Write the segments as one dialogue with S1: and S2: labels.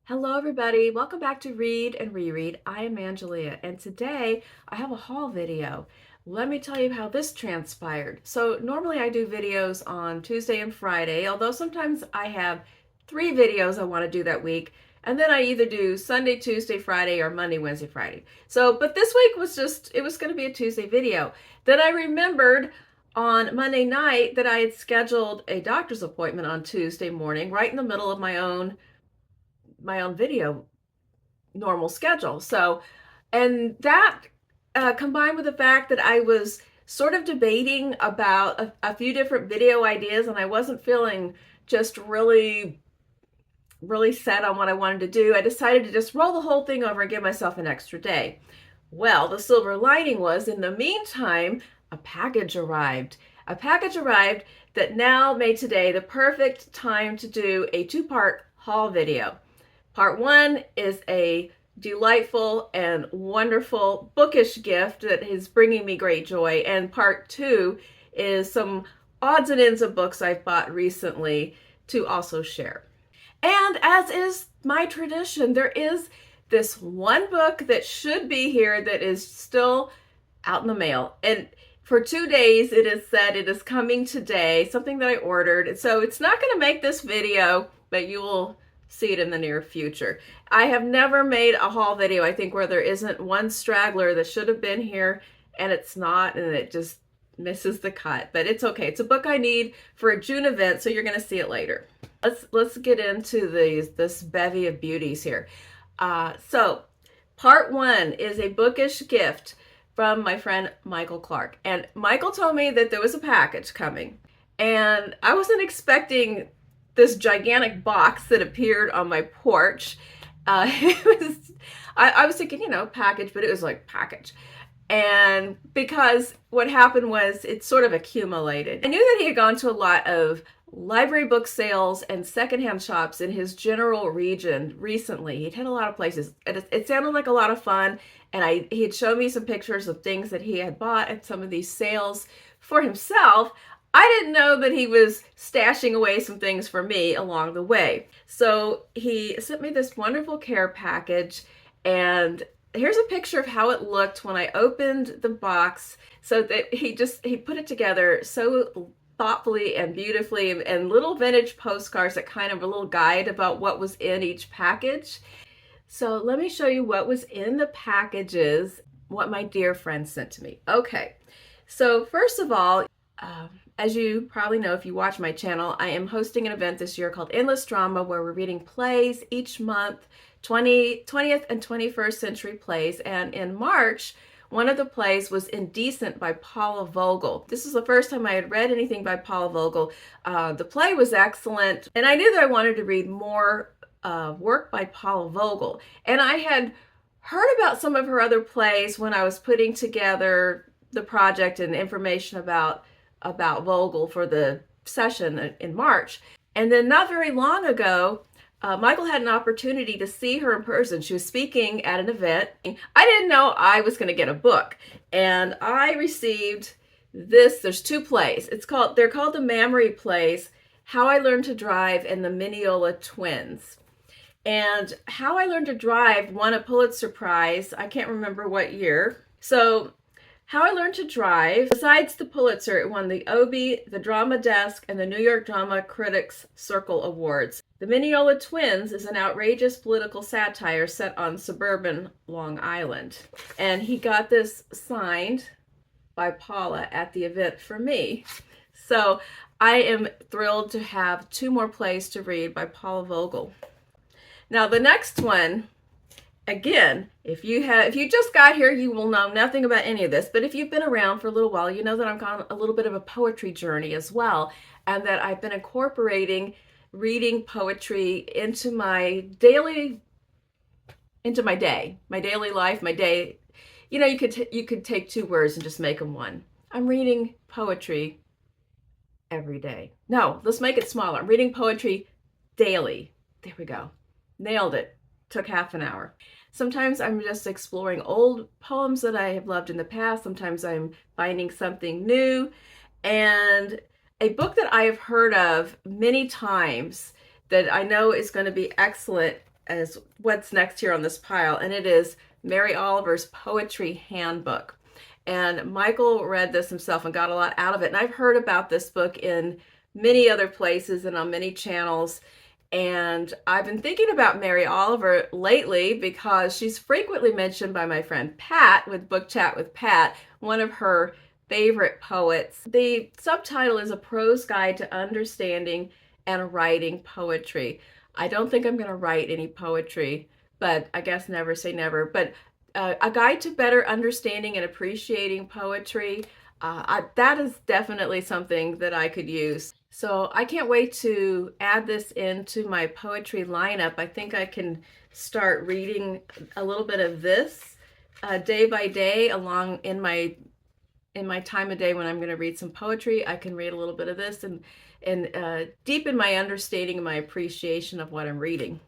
S1: Hello everybody, welcome back to Read and Reread. I am Angelia and today I have a haul video. Let me tell you how this transpired. So normally I do videos on Tuesday and Friday, although sometimes I have 3 videos I want to do that week, and then I either do Sunday, Tuesday, Friday, or Monday, Wednesday, Friday. But this week was it was going to be a Tuesday video. Then I remembered on Monday night that I had scheduled a doctor's appointment on Tuesday morning, right in the middle of my own video normal schedule. And that combined with the fact that I was sort of debating about a few different video ideas, and I wasn't feeling just really set on what I wanted to do, I decided to just roll the whole thing over and give myself an extra day. Well, the silver lining was, in the meantime, a package arrived. A package arrived that now made today the perfect time to do a 2-part haul video. Part 1 is a delightful and wonderful bookish gift that is bringing me great joy, and part 2 is some odds and ends of books I've bought recently to also share. And as is my tradition, there is this one book that should be here that is still out in the mail. And for 2 days it is said it is coming today, something that I ordered. And so it's not going to make this video, but you will see it in the near future. I have never made a haul video, I think, where there isn't one straggler that should have been here and it's not, and it just misses the cut. But it's okay. It's a book I need for a June event, so you're going to see it later. Let's get into this bevy of beauties here. So part 1 is a bookish gift from my friend Michael Clark. And Michael told me that there was a package coming, and I wasn't expecting this gigantic box that appeared on my porch. I was thinking, package, but it was like package. And because what happened was it sort of accumulated. I knew that he had gone to a lot of library book sales and secondhand shops in his general region recently. He'd hit a lot of places. It sounded like a lot of fun. And he had shown me some pictures of things that he had bought at some of these sales for himself. I didn't know that he was stashing away some things for me along the way. So he sent me this wonderful care package, and here's a picture of how it looked when I opened the box. So that he put it together so thoughtfully and beautifully, and little vintage postcards that kind of a little guide about what was in each package. So let me show you what was in the packages, what my dear friend sent to me. Okay, so first of all, as you probably know if you watch my channel, I am hosting an event this year called Endless Drama, where we're reading plays each month, 20th and 21st century plays. And in March, one of the plays was Indecent by Paula Vogel. This is the first time I had read anything by Paula Vogel. The play was excellent, and I knew that I wanted to read more work by Paula Vogel. And I had heard about some of her other plays when I was putting together the project and information about Vogel for the session in March. And then not very long ago, Michael had an opportunity to see her in person. She was speaking at an event. I didn't know I was going to get a book, and I received this. There's 2 plays. They're called the Mammary plays, How I Learned to Drive and the Mineola Twins. And How I Learned to Drive won a Pulitzer Prize. I can't remember what year. So How I Learned to Drive, besides the Pulitzer, it won the Obie, the Drama Desk, and the New York Drama Critics Circle Awards. The Mineola Twins is an outrageous political satire set on suburban Long Island. And he got this signed by Paula at the event for me. So I am thrilled to have 2 more plays to read by Paula Vogel. Now the next one, again, if you just got here, you will know nothing about any of this. But if you've been around for a little while, you know that I'm on a little bit of a poetry journey as well, and that I've been incorporating reading poetry into my day, my daily life, my day. You could take 2 words and just make them one. I'm reading poetry every day. No, let's make it smaller. I'm reading poetry daily. There we go. Nailed it. Took half an hour. Sometimes I'm just exploring old poems that I have loved in the past. Sometimes I'm finding something new. And a book that I have heard of many times that I know is going to be excellent as what's next here on this pile, and it is Mary Oliver's Poetry Handbook. And Michael read this himself and got a lot out of it. And I've heard about this book in many other places and on many channels. And I've been thinking about Mary Oliver lately because she's frequently mentioned by my friend Pat with Book Chat with Pat, one of her favorite poets. The subtitle is A Prose Guide to Understanding and Writing Poetry. I don't think I'm going to write any poetry, but I guess never say never. But a guide to better understanding and appreciating poetry, that is definitely something that I could use. So I can't wait to add this into my poetry lineup. I think I can start reading a little bit of this day by day along in my time of day when I'm going to read some poetry. I can read a little bit of this and deepen my understanding and my appreciation of what I'm reading.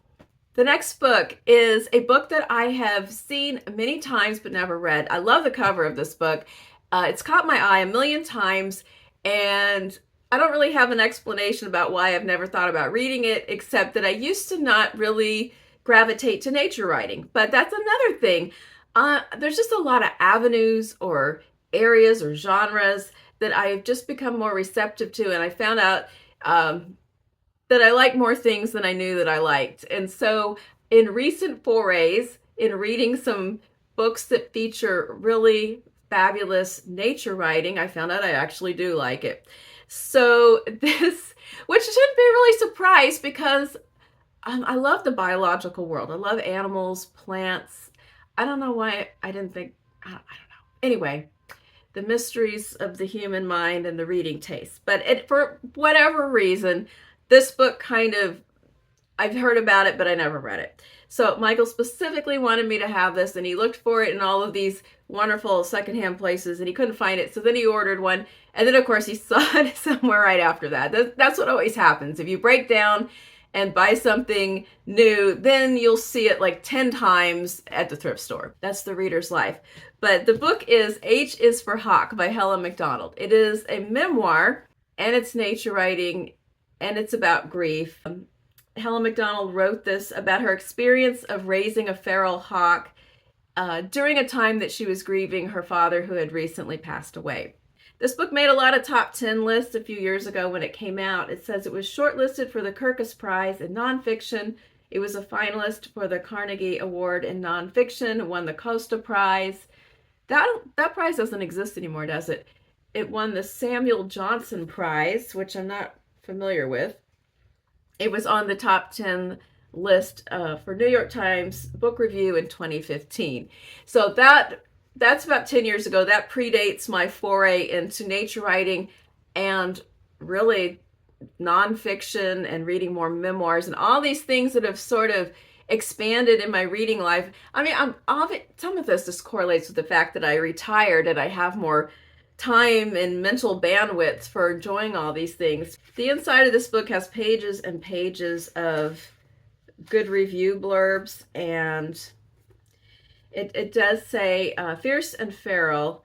S1: The next book is a book that I have seen many times but never read. I love the cover of this book. It's caught my eye a million times, and I don't really have an explanation about why I've never thought about reading it, except that I used to not really gravitate to nature writing. But that's another thing. There's just a lot of avenues or areas or genres that I've just become more receptive to, and I found out that I like more things than I knew that I liked. And so in recent forays in reading some books that feature really fabulous nature writing, I found out I actually do like it. So this, which shouldn't be really surprised because I love the biological world. I love animals, plants. I don't know why I didn't think, I don't know. Anyway, the mysteries of the human mind and the reading taste. But for whatever reason, this book I've heard about it, but I never read it. So Michael specifically wanted me to have this, and he looked for it in all of these wonderful secondhand places, and he couldn't find it. So then he ordered one, and then of course he saw it somewhere right after that. That's what always happens. If you break down and buy something new, then you'll see it like 10 times at the thrift store. That's the reader's life. But the book is H is for Hawk by Helen Macdonald. It is a memoir, and it's nature writing, and it's about grief. Helen Macdonald wrote this about her experience of raising a feral hawk during a time that she was grieving her father who had recently passed away. This book made a lot of top 10 lists a few years ago when it came out. It says it was shortlisted for the Kirkus Prize in nonfiction. It was a finalist for the Carnegie Award in nonfiction, won the Costa Prize. That prize doesn't exist anymore, does it? It won the Samuel Johnson Prize, which I'm not familiar with. It was on the top 10 list for New York Times Book Review in 2015. So that's about 10 years ago. That predates my foray into nature writing and really nonfiction and reading more memoirs and all these things that have sort of expanded in my reading life. I mean, some of this just correlates with the fact that I retired and I have more time and mental bandwidth for enjoying all these things. The inside of this book has pages and pages of good review blurbs, and it does say fierce and feral.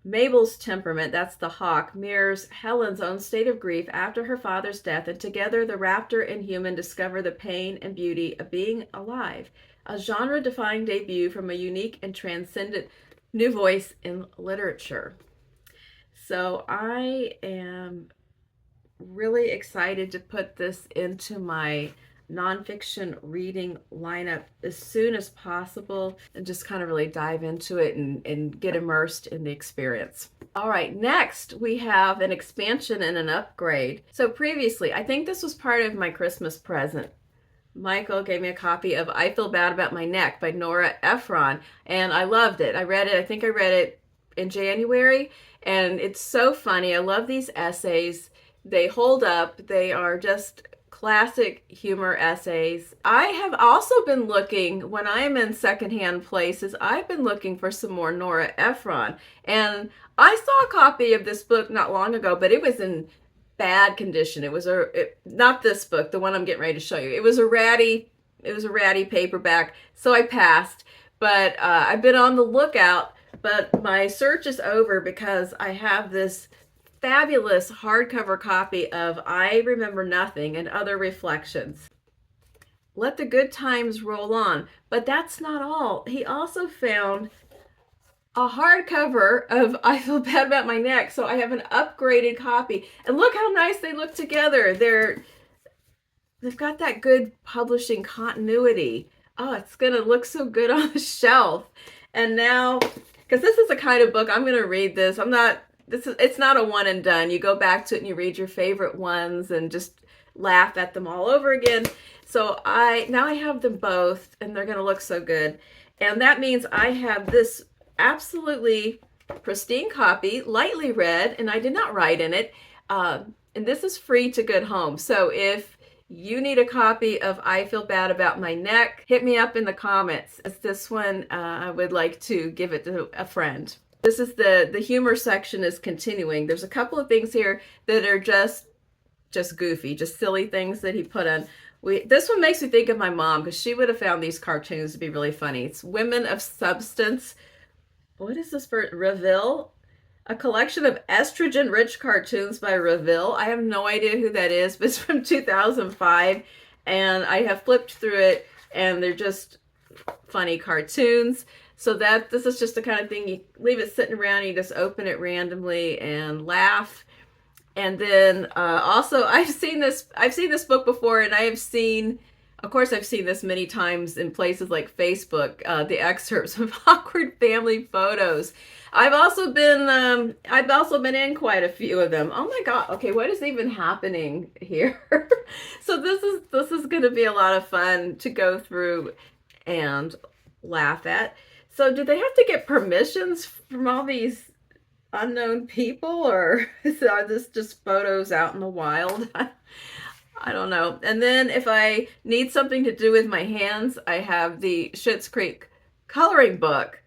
S1: Mabel's temperament, that's the hawk, mirrors Helen's own state of grief after her father's death, and together the raptor and human discover the pain and beauty of being alive. A genre-defying debut from a unique and transcendent new voice in literature. So I am really excited to put this into my nonfiction reading lineup as soon as possible and just kind of really dive into it and get immersed in the experience. All right, next we have an expansion and an upgrade. So previously, I think this was part of my Christmas present. Michael gave me a copy of I Feel Bad About My Neck by Nora Ephron, and I loved it. I think I read it in January, and it's so funny. I love these essays. They hold up. They are just classic humor essays. I have also been looking, when I'm in secondhand places, I've been looking for some more Nora Ephron. And I saw a copy of this book not long ago, but it was in bad condition. It was not this book, the one I'm getting ready to show you. It was a ratty paperback, so I passed. But I've been on the lookout, but my search is over because I have this fabulous hardcover copy of I Remember Nothing and Other Reflections. let the good times roll on. But that's not all. He also found a hardcover of I Feel Bad About My Neck. So I have an upgraded copy. And look how nice they look together. They've got that good publishing continuity. Oh, it's going to look so good on the shelf. And now, because this is the kind of book I'm going to read this. It's not a one and done. You go back to it and you read your favorite ones and just laugh at them all over again. So now I have them both, and they're going to look so good. And that means I have this absolutely pristine copy, lightly read, and I did not write in it. And this is free to good home. So if you need a copy of I Feel Bad About My Neck, hit me up in the comments. This one, I would like to give it to a friend. This is the humor section is continuing. There's a couple of things here that are just goofy, just silly things that he put on. This one makes me think of my mom, because she would have found these cartoons to be really funny. It's Women of Substance. What is this for? Revil? A collection of estrogen-rich cartoons by Revil. I have no idea who that is, but it's from 2005. And I have flipped through it, and they're just funny cartoons. So this is just the kind of thing you leave it sitting around, you just open it randomly and laugh. And then also I've seen this book before, and I've seen this many times in places like Facebook, the excerpts of awkward family photos. I've also been in quite a few of them. Oh my God. Okay, what is even happening here? So this is going to be a lot of fun to go through and laugh at. So do they have to get permissions from all these unknown people, or are this just photos out in the wild? I don't know. And then if I need something to do with my hands, I have the Schitt's Creek coloring book,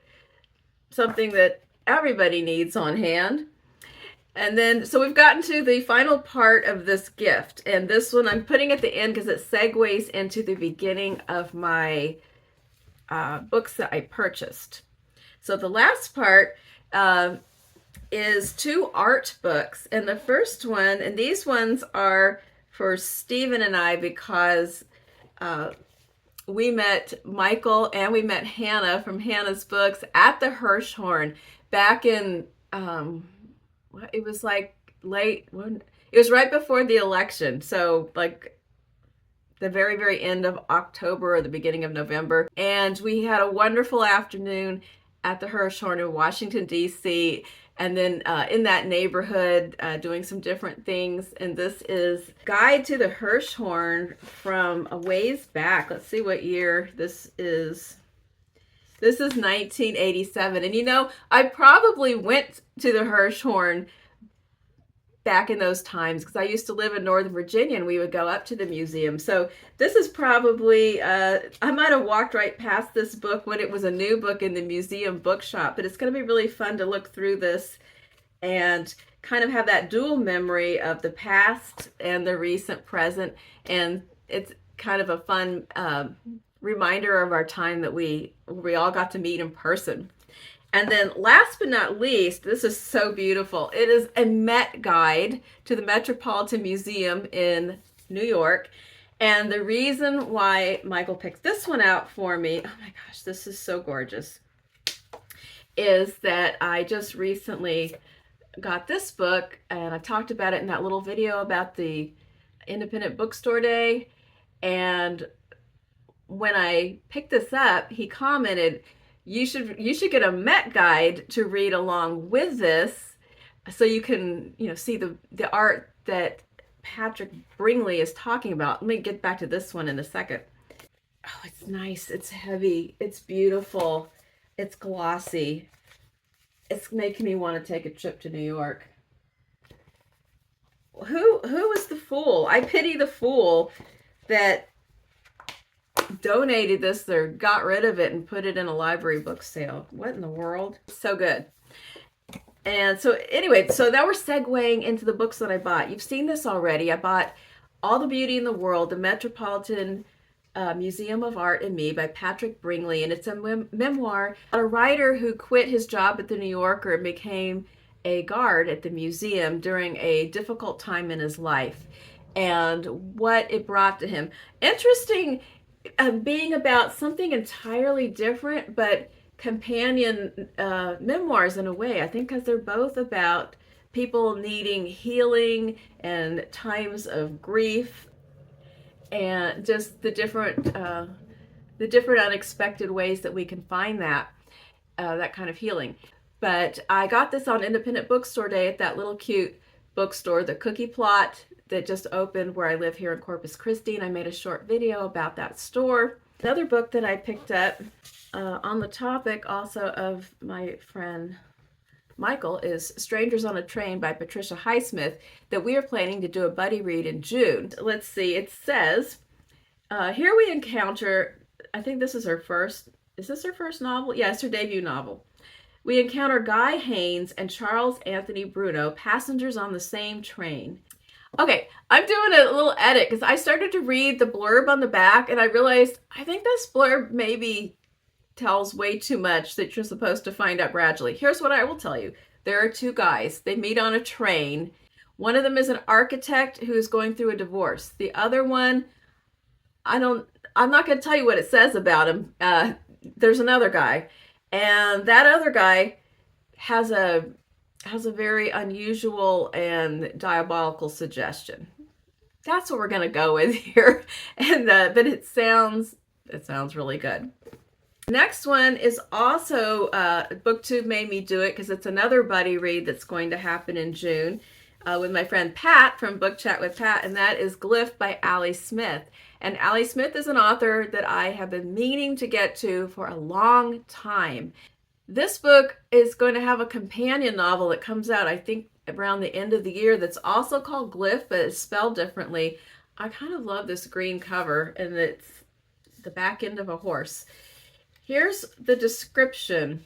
S1: something that everybody needs on hand. And then, so we've gotten to the final part of this gift, and this one I'm putting at the end because it segues into the beginning of my books that I purchased. So the last part is 2 art books, and the first one, and these ones are for Stephen and I, because we met Michael and we met Hannah from Hannah's Books at the Hirshhorn back in it was like it was right before the election, so like the very, very end of October or the beginning of November. And we had a wonderful afternoon at the Hirshhorn in Washington, D.C., and then in that neighborhood doing some different things. And this is Guide to the Hirshhorn from a ways back. Let's see what year this is. This is 1987. And you know, I probably went to the Hirshhorn back in those times, because I used to live in Northern Virginia and we would go up to the museum. So this is probably, I might have walked right past this book when it was a new book in the museum bookshop, but it's going to be really fun to look through this and kind of have that dual memory of the past and the recent present. And it's kind of a fun reminder of our time that we all got to meet in person. And then last but not least, this is so beautiful. It is a Met guide to the Metropolitan Museum in New York. And the reason why Michael picked this one out for me, oh my gosh, this is so gorgeous, is that I just recently got this book, and I talked about it in that little video about the Independent Bookstore Day. And when I picked this up, he commented, you should get a Met guide to read along with this, so you can, see the art that Patrick Bringley is talking about. Let me get back to this one in a second. Oh, it's nice. It's heavy. It's beautiful. It's glossy. It's making me want to take a trip to New York. Who is the fool? I pity the fool that donated this or got rid of it and put it in a library book sale. What in the world? So good. And so anyway, so now we're segueing into the books that I bought. You've seen this already. I bought All the Beauty in the World, the Metropolitan Museum of Art and Me by Patrick Bringley. And it's a memoir about a writer who quit his job at the New Yorker and became a guard at the museum during a difficult time in his life and what it brought to him. Interesting being about something entirely different, but companion memoirs in a way. I think because they're both about people needing healing and times of grief, and just the different unexpected ways that we can find that kind of healing. But I got this on Independent Bookstore Day at that little cute bookstore, the Cookie Plot, that just opened where I live here in Corpus Christi, and I made a short video about that store. Another book that I picked up on the topic also of my friend Michael is Strangers on a Train by Patricia Highsmith, that we are planning to do a buddy read in June. Let's see, it says, here we encounter, I think this is her first, is this her first novel? Yeah, it's her debut novel. We encounter Guy Haynes and Charles Anthony Bruno, passengers on the same train. Okay, I'm doing a little edit because I started to read the blurb on the back and I realized I think this blurb maybe tells way too much that you're supposed to find out gradually. Here's what I will tell you. There are two guys. They meet on a train. One of them is an architect who is going through a divorce. The other one, I'm not going to tell you what it says about him. There's another guy. And that other guy has a very unusual and diabolical suggestion. That's what we're going to go with here. And but it sounds really good. Next one is also Booktube made me do it because it's another buddy read that's going to happen in June with my friend Pat from Book Chat with Pat, and that is Glyph by Ali Smith. And Ali Smith is an author that I have been meaning to get to for a long time. This book is going to have a companion novel that comes out, I think, around the end of the year that's also called Glyph, but it's spelled differently. I kind of love this green cover, and it's the back end of a horse. Here's the description.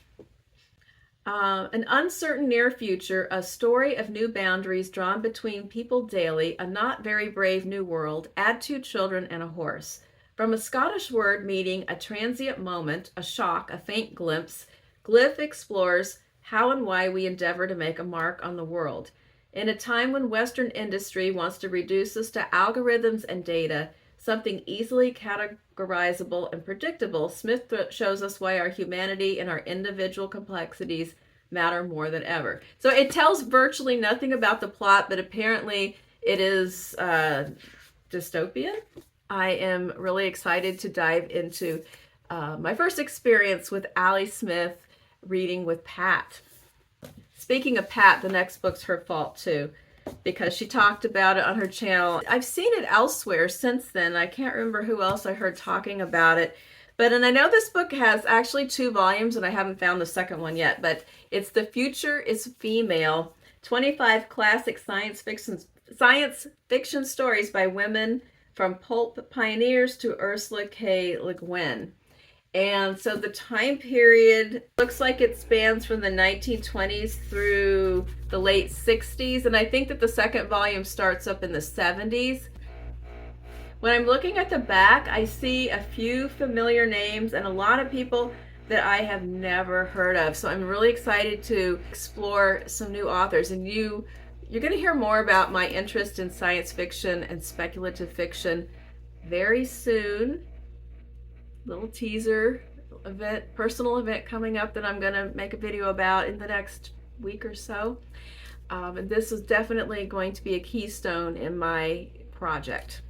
S1: An uncertain near future, a story of new boundaries drawn between people daily, a not very brave new world, add 2 children and a horse. From a Scottish word meaning a transient moment, a shock, a faint glimpse, Glyph explores how and why we endeavor to make a mark on the world. In a time when Western industry wants to reduce us to algorithms and data, something easily categorizable and predictable, Smith shows us why our humanity and our individual complexities matter more than ever. So it tells virtually nothing about the plot, but apparently it is dystopian. I am really excited to dive into my first experience with Ali Smith reading with Pat. Speaking of Pat, the next book's her fault too, because she talked about it on her channel. I've seen it elsewhere since then. I can't remember who else I heard talking about it. And I know this book has actually 2 volumes, and I haven't found the second one yet, but it's The Future is Female, 25 classic science fiction stories by women from pulp pioneers to Ursula K. Le Guin. And so the time period looks like it spans from the 1920s through the late 60s. And I think that the second volume starts up in the 70s. When I'm looking at the back, I see a few familiar names and a lot of people that I have never heard of. So I'm really excited to explore some new authors. And you're going to hear more about my interest in science fiction and speculative fiction very soon. Little teaser event, personal event coming up that I'm going to make a video about in the next week or so. And this is definitely going to be a keystone in my project.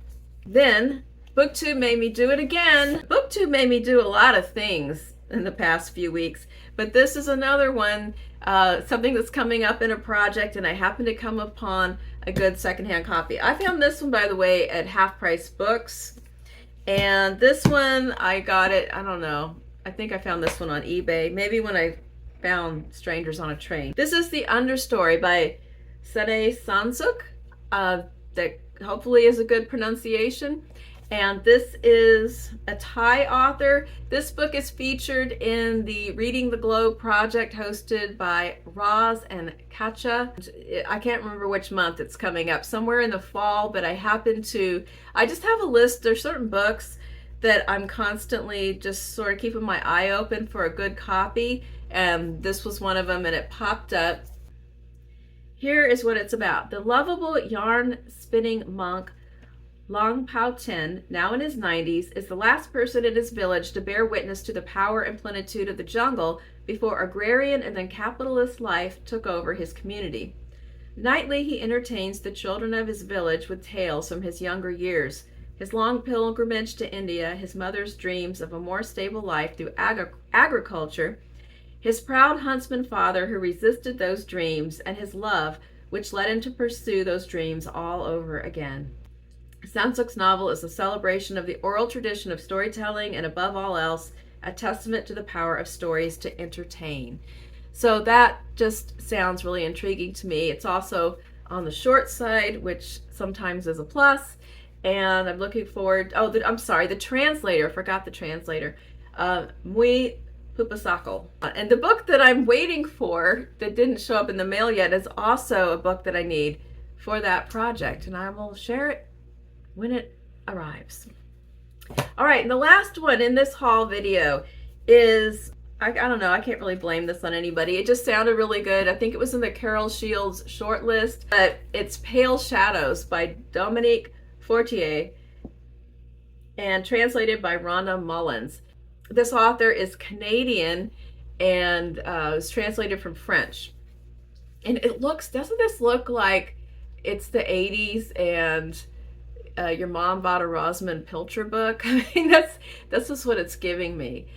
S1: Then Booktube made me do it again. Booktube made me do a lot of things in the past few weeks, but this is another one, something that's coming up in a project, and I happened to come upon a good secondhand copy. I found this one, by the way, at Half Price Books. And this one, I got it, I don't know, I think I found this one on eBay, maybe when I found Strangers on a Train. This is the Understory by Sangsuk, that hopefully is a good pronunciation. And this is a Thai author. This book is featured in the Reading the Globe project hosted by Roz and Katja. I can't remember which month it's coming up, somewhere in the fall, but I just have a list. There's certain books that I'm constantly just sort of keeping my eye open for a good copy, and this was one of them, and it popped up. Here is what it's about. The lovable yarn spinning monk Long Pao Tin, now in his 90s, is the last person in his village to bear witness to the power and plenitude of the jungle before agrarian and then capitalist life took over his community. Nightly, he entertains the children of his village with tales from his younger years, his long pilgrimage to India, his mother's dreams of a more stable life through agriculture, his proud huntsman father who resisted those dreams, and his love, which led him to pursue those dreams all over again. Sangsuk's novel is a celebration of the oral tradition of storytelling and, above all else, a testament to the power of stories to entertain. So that just sounds really intriguing to me. It's also on the short side, which sometimes is a plus. And I'm looking forward. Oh, I'm sorry, the translator. I forgot the translator. Muy Poopoksakul. And the book that I'm waiting for that didn't show up in the mail yet is also a book that I need for that project. And I will share it when it arrives. All right, and the last one in this haul video is, I don't know, I can't really blame this on anybody. It just sounded really good. I think it was in the Carol Shields shortlist, but it's Pale Shadows by Dominique Fortier and translated by Rhonda Mullins. This author is Canadian and was translated from French. And it looks, doesn't this look like it's the 80s and your mom bought a Rosamund Pilcher book? I mean, that's just what it's giving me.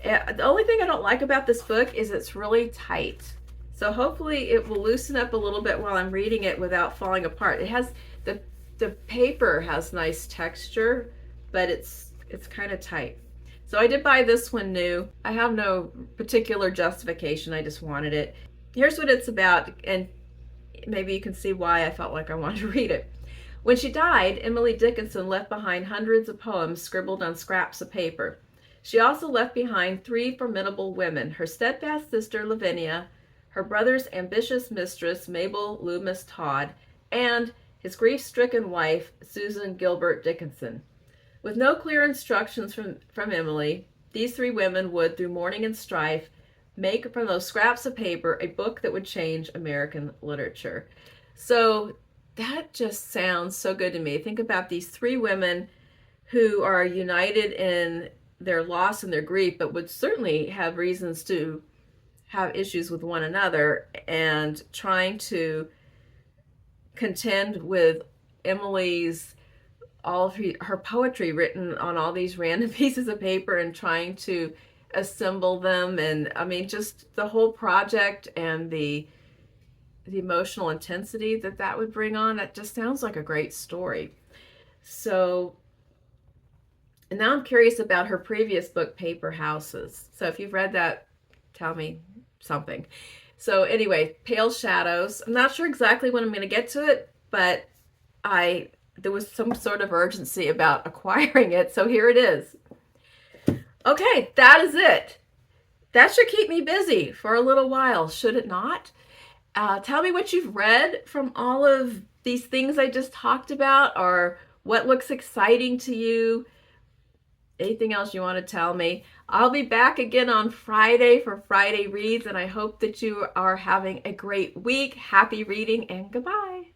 S1: The only thing I don't like about this book is it's really tight. So hopefully it will loosen up a little bit while I'm reading it without falling apart. It has, the paper has nice texture, but it's kind of tight. So I did buy this one new. I have no particular justification. I just wanted it. Here's what it's about, and maybe you can see why I felt like I wanted to read it. When she died, Emily Dickinson left behind hundreds of poems scribbled on scraps of paper. She also left behind 3 formidable women: her steadfast sister, Lavinia, her brother's ambitious mistress, Mabel Loomis Todd, and his grief-stricken wife, Susan Gilbert Dickinson. With no clear instructions from Emily, these 3 women would, through mourning and strife, make from those scraps of paper a book that would change American literature. So that just sounds so good to me. Think about these 3 women who are united in their loss and their grief, but would certainly have reasons to have issues with one another, and trying to contend with Emily's, all of her poetry written on all these random pieces of paper, and trying to assemble them. And I mean, just the whole project and the emotional intensity that would bring on, that just sounds like a great story. So, and now I'm curious about her previous book, Paper Houses. So if you've read that, tell me something. So anyway, Pale Shadows. I'm not sure exactly when I'm going to get to it, but there was some sort of urgency about acquiring it, so here it is. Okay, that is it. That should keep me busy for a little while, should it not? Tell me what you've read from all of these things I just talked about, or what looks exciting to you. Anything else you want to tell me? I'll be back again on Friday for Friday Reads, and I hope that you are having a great week. Happy reading, and goodbye.